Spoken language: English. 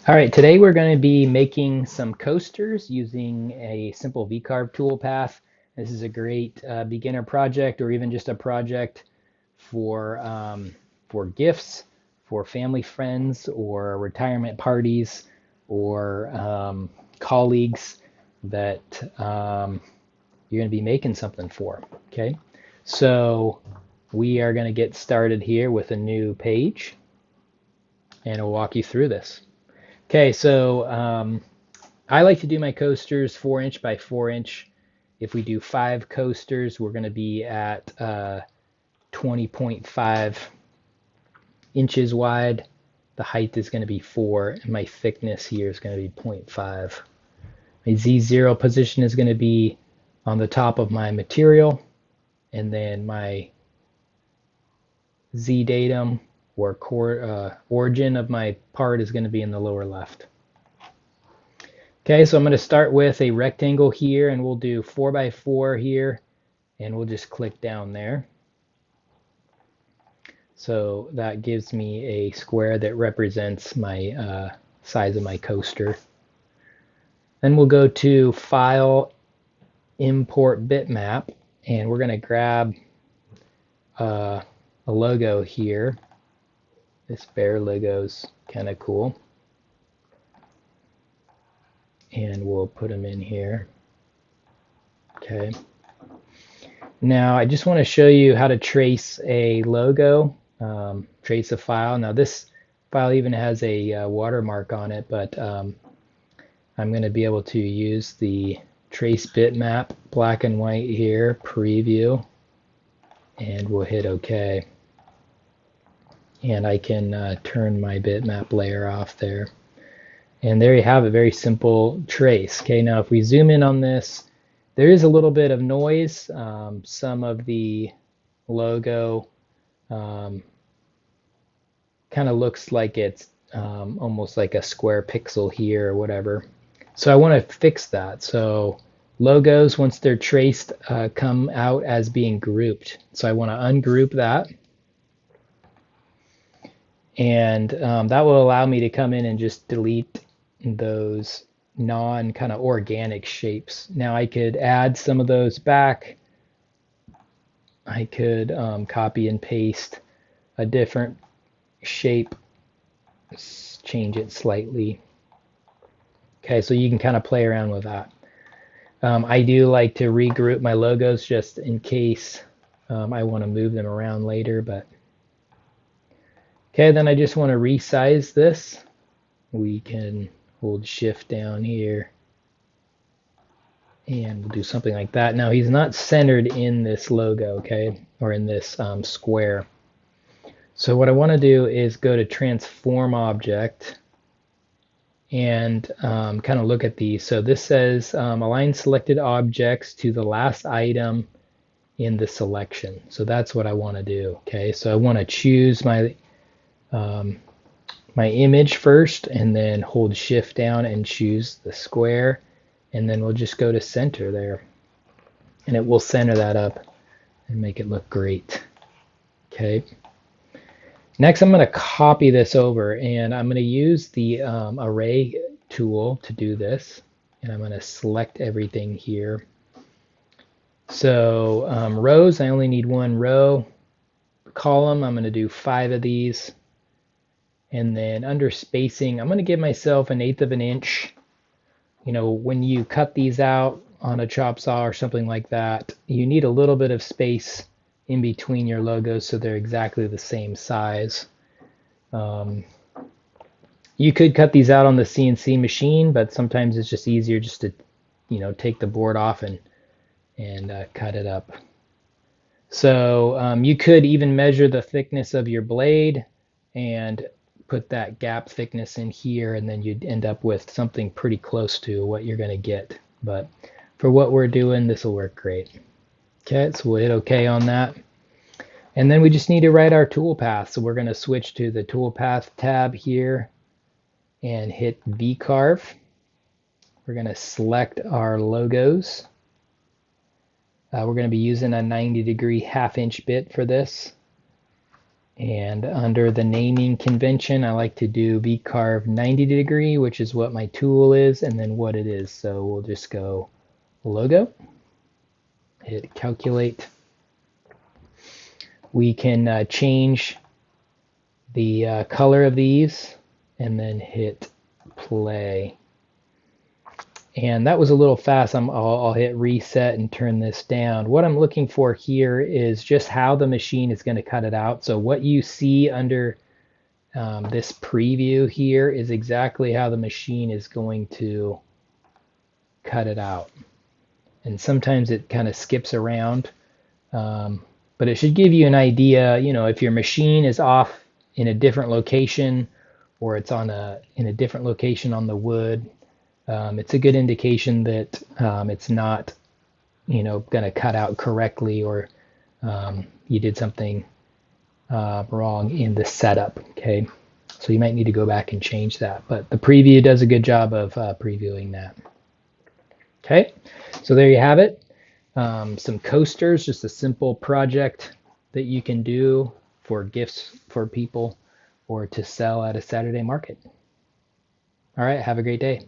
All right, today we're going to be making some coasters using a simple V-carve toolpath. This is a great beginner project or even just a project for gifts, for family friends or retirement parties or colleagues that you're going to be making something for. Okay, so we are going to get started here with a new page and I'll walk you through this. Okay, so I like to do my coasters 4" by 4". If we do 5 coasters, we're going to be at 20.5 inches wide. The height is going to be 4, and my thickness here is going to be 0.5. My Z0 position is going to be on the top of my material, and then my Z datum or origin of my part is going to be in the lower left. Okay, so I'm going to start with a rectangle here, and we'll do 4x4 here, and we'll just click down there. So that gives me a square that represents my size of my coaster. Then we'll go to File, Import Bitmap, and we're going to grab a logo here. This bear logo's kind of cool. And we'll put them in here. Okay. Now I just want to show you how to trace a logo, trace a file. Now this file even has a watermark on it, but I'm going to be able to use the trace bitmap black and white here, preview, and we'll hit OK. And I can turn my bitmap layer off there. And there you have a very simple trace. Okay, now if we zoom in on this, there is a little bit of noise. Some of the logo kind of looks like it's almost like a square pixel here or whatever. So I want to fix that. So logos, once they're traced, come out as being grouped. So I want to ungroup that. And that will allow me to come in and just delete those non kind of organic shapes. Now I could add some of those back. I could copy and paste a different shape, change it slightly. Okay, so you can kind of play around with that. I do like to regroup my logos just in case I want to move them around later, but okay, then I just want to resize this. We can hold shift down here and we'll do something like that. Now he's not centered in this logo, okay, or in this square. So what I want to do is go to transform object and kind of look at these. So this says align selected objects to the last item in the selection. So that's what I want to do. Okay, so I want to choose my image first and then hold shift down and choose the square, and then we'll just go to center there and it will center that up and make it look great. Okay, next I'm going to copy this over and I'm going to use the array tool to do this, and I'm going to select everything here. So rows, I only need 1 row. Column, I'm going to do 5 of these. And then under spacing, I'm going to give myself 1/8 of an inch. You know, when you cut these out on a chop saw or something like that, you need a little bit of space in between your logos so they're exactly the same size. You could cut these out on the CNC machine, but sometimes it's just easier just to, you know, take the board off and cut it up. So you could even measure the thickness of your blade and put that gap thickness in here, and then you'd end up with something pretty close to what you're going to get. But for what we're doing, this will work great. Okay, so we'll hit OK on that. And then we just need to write our toolpath. So we're going to switch to the toolpath tab here and hit V-carve. We're going to select our logos. We're going to be using a 90-degree 1/2 inch bit for this. And under the naming convention, I like to do V-carve 90 degree, which is what my tool is, and then what it is. So we'll just go logo, hit calculate. We can change the color of these and then hit play. And that was a little fast. I'll hit reset and turn this down. What I'm looking for here is just how the machine is going to cut it out. So what you see under this preview here is exactly how the machine is going to cut it out. And sometimes it kind of skips around, but it should give you an idea, if your machine is off in a different location or it's in a different location on the wood. It's a good indication that it's not, going to cut out correctly, or you did something wrong in the setup. Okay, so you might need to go back and change that. But the preview does a good job of previewing that. Okay, so there you have it. Some coasters, just a simple project that you can do for gifts for people or to sell at a Saturday market. All right, have a great day.